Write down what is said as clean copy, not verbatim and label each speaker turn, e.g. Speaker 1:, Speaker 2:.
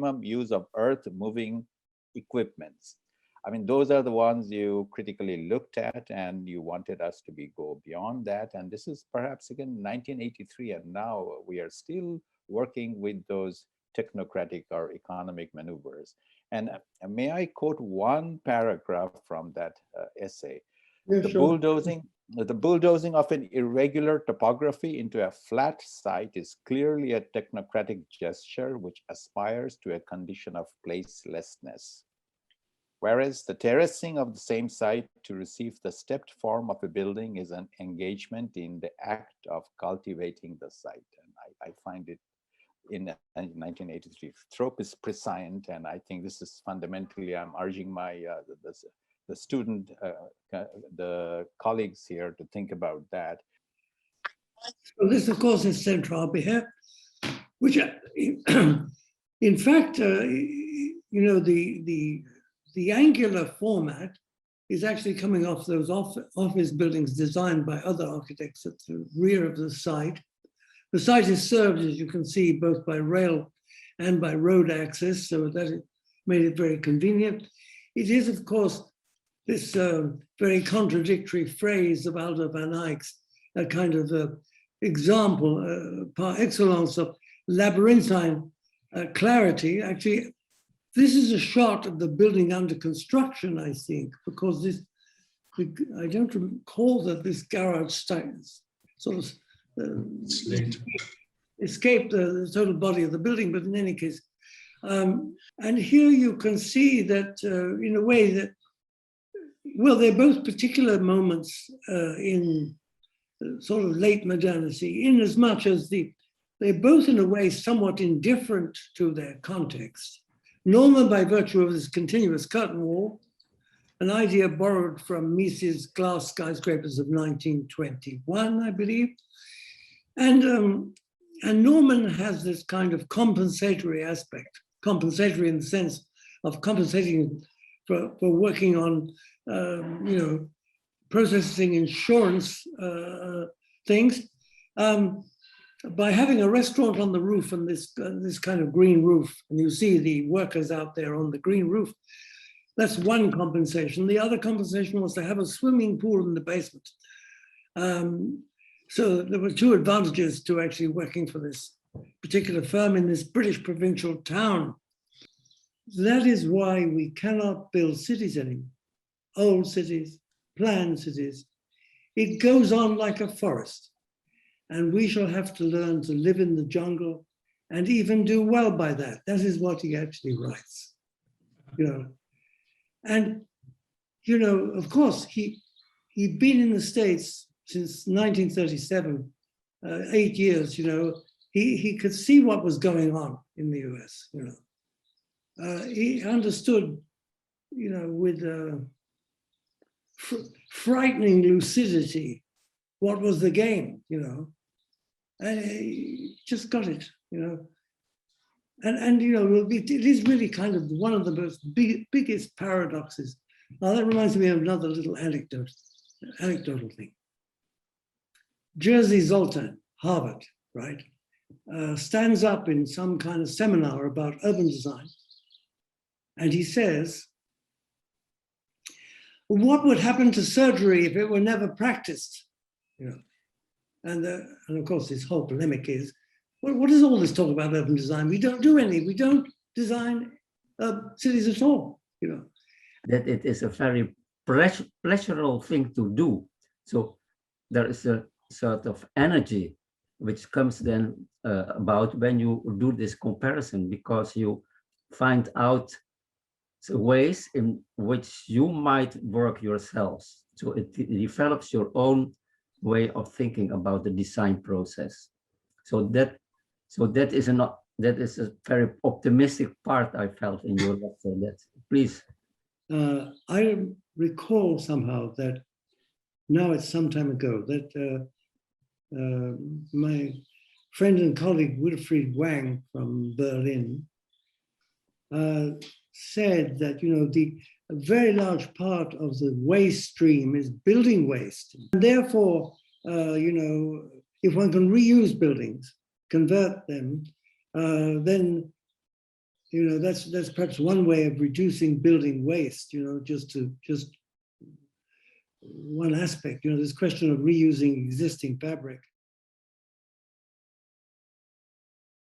Speaker 1: minimum use of earth moving equipments. I mean, those are the ones you critically looked at, and you wanted us to go beyond that. And this is perhaps again 1983, and now we are still working with those technocratic or economic maneuvers. And may I quote one paragraph from that essay?
Speaker 2: Yeah, sure.
Speaker 1: The bulldozing of an irregular topography into a flat site is clearly a technocratic gesture which aspires to a condition of placelessness. Whereas the terracing of the same site to receive the stepped form of a building is an engagement in the act of cultivating the site. And I find it in 1983. Trope is prescient, and I think this is fundamentally, I'm urging my the student, the colleagues here to think about that.
Speaker 2: So this, of course, is Central Beheer, which, in fact, you know, the angular format is actually coming off those office buildings designed by other architects at the rear of the site. The site is served, as you can see, both by rail and by road access, so that made it very convenient. It is, of course, this very contradictory phrase of Aldo van Eyck's, a kind of example par excellence of labyrinthine clarity. Actually, this is a shot of the building under construction, I think, because this, I don't recall that this garage sort of escaped the total body of the building, but in any case. And here you can see that in a way that, well, they're both particular moments in sort of late modernity, in as much as they're both in a way somewhat indifferent to their context. Norman, by virtue of this continuous curtain wall, an idea borrowed from Mises' glass skyscrapers of 1921, I believe. And Norman has this kind of compensatory aspect, compensatory in the sense of compensating for working on, you know, processing insurance things. By having a restaurant on the roof and this kind of green roof, and you see the workers out there on the green roof, that's one compensation. The other compensation was to have a swimming pool in the basement. So there were two advantages to actually working for this particular firm in this British provincial town. That is why we cannot build cities anymore, old cities, planned cities. It goes on like a forest. And we shall have to learn to live in the jungle and even do well by that. That is what he actually writes, you know. And, you know, of course, he'd been in the States since 1937, 8 years, you know. He could see what was going on in the US, you know. He understood, you know, with frightening lucidity what was the game, you know. And he just got it, you know. And you know, it is really kind of one of the most biggest paradoxes. Now that reminds me of another little anecdotal thing. Jerzy Zoltan, Harvard, right, stands up in some kind of seminar about urban design. And he says, what would happen to surgery if it were never practiced? You know. And of course, this whole polemic is, well, what is all this talk about urban design? We don't do any. We don't design cities at all, you know.
Speaker 3: That it is a very pleasurable thing to do. So there is a sort of energy which comes then about when you do this comparison, because you find out ways in which you might work yourselves. So it develops your own way of thinking about the design process. So that is a very optimistic part I felt in your lecture. That please.
Speaker 2: I recall somehow that now it's some time ago that my friend and colleague Wilfried Wang from Berlin said that, you know, a very large part of the waste stream is building waste. And therefore, you know, if one can reuse buildings, convert them, then you know, that's perhaps one way of reducing building waste, you know, just one aspect, you know, this question of reusing existing fabric.